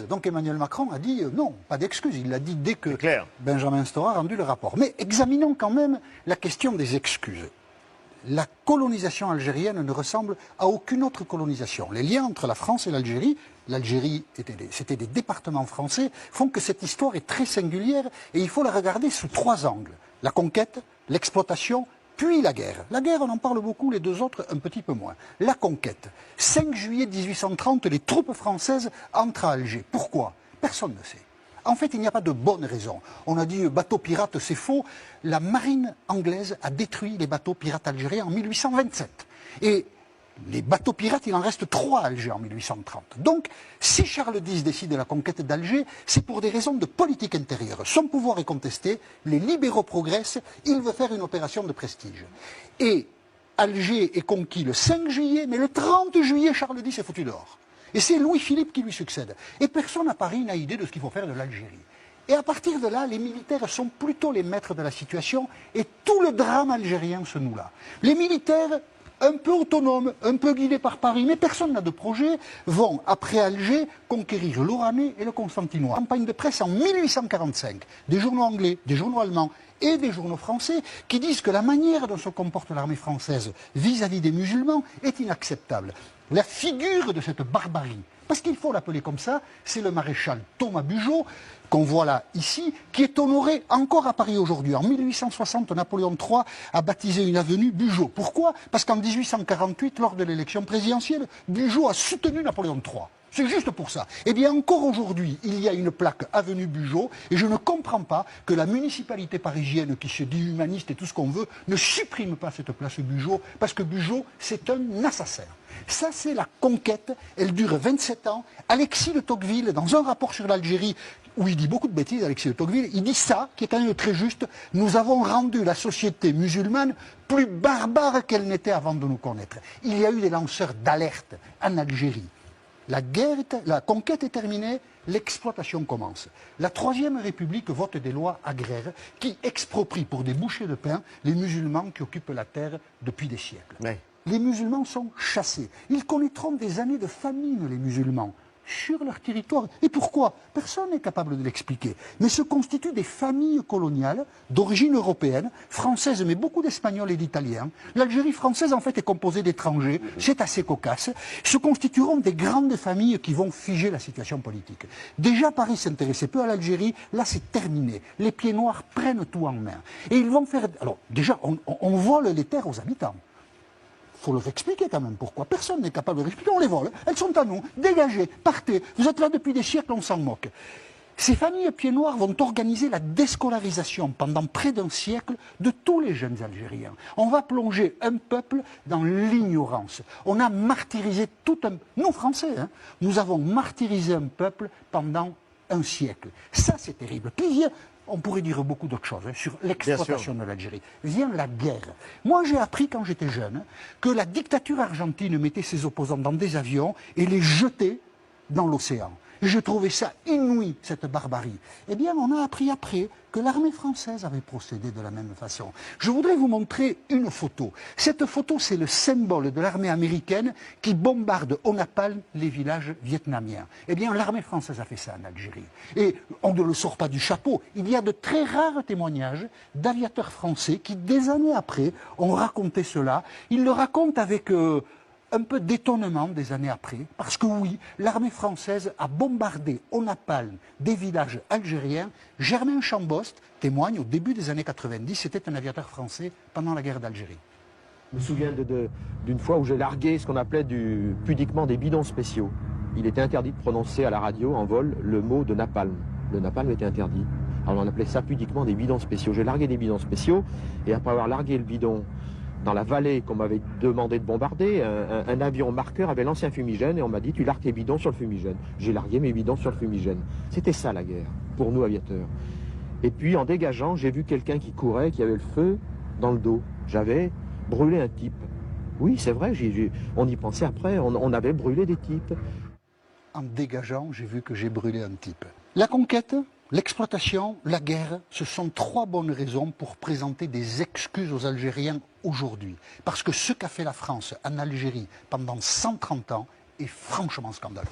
Donc Emmanuel Macron a dit non, pas d'excuses. Il l'a dit dès que Benjamin Stora a rendu le rapport. Mais examinons quand même la question des excuses. La colonisation algérienne ne ressemble à aucune autre colonisation. Les liens entre la France et l'Algérie, c'était des départements français, font que cette histoire est très singulière et il faut la regarder sous trois angles. La conquête, l'exploitation, puis la guerre. La guerre, on en parle beaucoup, les deux autres un petit peu moins. La conquête. 5 juillet 1830, les troupes françaises entrent à Alger. Pourquoi? Personne ne sait. En fait, il n'y a pas de bonne raison. On a dit bateau pirate, c'est faux. La marine anglaise a détruit les bateaux pirates algériens en 1827. Et les bateaux pirates, il en reste 3 à Alger en 1830. Donc, si Charles X décide de la conquête d'Alger, c'est pour des raisons de politique intérieure. Son pouvoir est contesté, les libéraux progressent, il veut faire une opération de prestige. Et Alger est conquis le 5 juillet, mais le 30 juillet, Charles X est foutu dehors. Et c'est Louis-Philippe qui lui succède. Et personne à Paris n'a idée de ce qu'il faut faire de l'Algérie. Et à partir de là, les militaires sont plutôt les maîtres de la situation et tout le drame algérien se noue là. Les militaires, un peu autonomes, un peu guidés par Paris, mais personne n'a de projet, vont, après Alger, conquérir l'Oranais et le Constantinois. Campagne de presse en 1845, des journaux anglais, des journaux allemands et des journaux français qui disent que la manière dont se comporte l'armée française vis-à-vis des musulmans est inacceptable. La figure de cette barbarie, parce qu'il faut l'appeler comme ça, c'est le maréchal Thomas Bugeaud, qu'on voit là, ici, qui est honoré encore à Paris aujourd'hui. En 1860, Napoléon III a baptisé une avenue Bugeaud. Pourquoi? Parce qu'en 1848, lors de l'élection présidentielle, Bugeaud a soutenu Napoléon III. C'est juste pour ça. Eh bien, encore aujourd'hui, il y a une plaque avenue Bugeaud, et je ne comprends pas que la municipalité parisienne, qui se dit humaniste et tout ce qu'on veut, ne supprime pas cette place Bugeaud, parce que Bugeaud, c'est un assassin. Ça, c'est la conquête, elle dure 27 ans. Alexis de Tocqueville, dans un rapport sur l'Algérie, où il dit beaucoup de bêtises, Alexis de Tocqueville, il dit ça, qui est quand même très juste, nous avons rendu la société musulmane plus barbare qu'elle n'était avant de nous connaître. Il y a eu des lanceurs d'alerte en Algérie. La conquête est terminée, l'exploitation commence. La Troisième République vote des lois agraires qui exproprient pour des bouchées de pain les musulmans qui occupent la terre depuis des siècles. Oui. Les musulmans sont chassés. Ils connaîtront des années de famine, les musulmans, sur leur territoire. Et pourquoi? Personne n'est capable de l'expliquer. Mais se constituent des familles coloniales d'origine européenne, française, mais beaucoup d'Espagnols et d'Italiens. L'Algérie française, en fait, est composée d'étrangers. C'est assez cocasse. Se constitueront des grandes familles qui vont figer la situation politique. Déjà, Paris s'intéressait peu à l'Algérie. Là, c'est terminé. Les pieds noirs prennent tout en main. Et ils vont faire... Alors, déjà, on vole les terres aux habitants. Il faut leur expliquer quand même pourquoi. Personne n'est capable de l'expliquer. On les vole. Elles sont à nous. Dégagez. Partez. Vous êtes là depuis des siècles, on s'en moque. Ces familles pieds noirs vont organiser la déscolarisation pendant près d'un siècle de tous les jeunes Algériens. On va plonger un peuple dans l'ignorance. On a martyrisé tout un... Nous, Français, hein, nous avons martyrisé un peuple pendant un siècle. Ça, c'est terrible. Puis vient... On pourrait dire beaucoup d'autres choses sur l'exploitation de l'Algérie. Vient la guerre. Moi, j'ai appris quand j'étais jeune que la dictature argentine mettait ses opposants dans des avions et les jetait dans l'océan. Je trouvais ça inouï, cette barbarie. Eh bien, on a appris après que l'armée française avait procédé de la même façon. Je voudrais vous montrer une photo. Cette photo, c'est le symbole de l'armée américaine qui bombarde au napalm les villages vietnamiens. Eh bien, l'armée française a fait ça en Algérie. Et on ne le sort pas du chapeau. Il y a de très rares témoignages d'aviateurs français qui, des années après, ont raconté cela. Ils le racontent avec... un peu d'étonnement des années après, parce que oui, l'armée française a bombardé au napalm des villages algériens. Germain Chambost témoigne au début des années 90, c'était un aviateur français pendant la guerre d'Algérie. Je me souviens d'une fois où j'ai largué ce qu'on appelait pudiquement des bidons spéciaux. Il était interdit de prononcer à la radio, en vol, le mot de napalm. Le napalm était interdit. Alors on appelait ça pudiquement des bidons spéciaux. J'ai largué des bidons spéciaux, et après avoir largué le bidon dans la vallée qu'on m'avait demandé de bombarder, un avion marqueur avait lancé un fumigène et on m'a dit tu largues tes bidons sur le fumigène. J'ai largué mes bidons sur le fumigène. C'était ça la guerre, pour nous aviateurs. Et puis en dégageant, j'ai vu quelqu'un qui courait, qui avait le feu dans le dos. J'avais brûlé un type. Oui, c'est vrai, on y pensait après, on avait brûlé des types. En dégageant, j'ai vu que j'ai brûlé un type. La conquête, l'exploitation, la guerre, ce sont 3 bonnes raisons pour présenter des excuses aux Algériens aujourd'hui. Parce que ce qu'a fait la France en Algérie pendant 130 ans est franchement scandaleux.